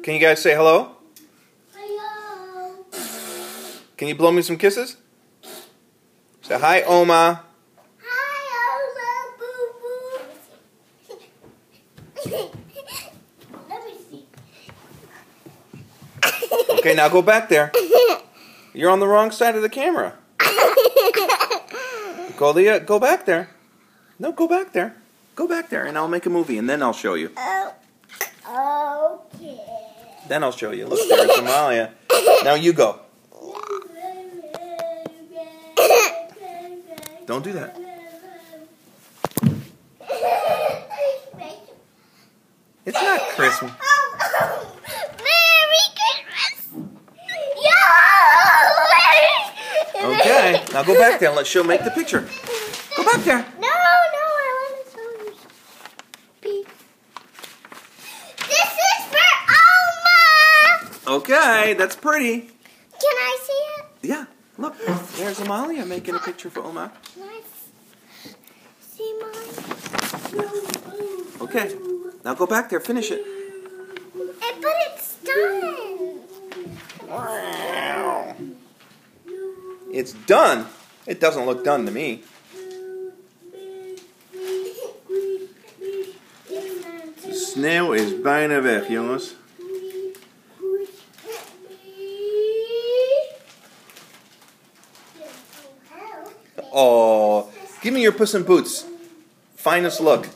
Can you guys say hello? Hello. Can you blow me some kisses? Say hi, Oma. Hi, Oma. Boo boo. Let me see. Okay, now go back there. You're on the wrong side of the camera. Go back there. No, go back there. Go back there, and I'll make a movie, and then I'll show you. Oh, okay. Then I'll show you. Look, there's Amalia. Now you go. Don't do that. It's not Christmas. Merry Christmas! Okay, now go back there and she'll make the picture. Go back there. No, I want to show you. This is for Oma! Okay, that's pretty. Can I see it? Yeah, look, there's Amalia making a picture for Oma. Can I see mine? Okay, now go back there, finish it. But it's done. It's done. It doesn't look done to me. De sneeuw is bijna weg, jongens. Oh, give me your Puss in Boots. Finest look.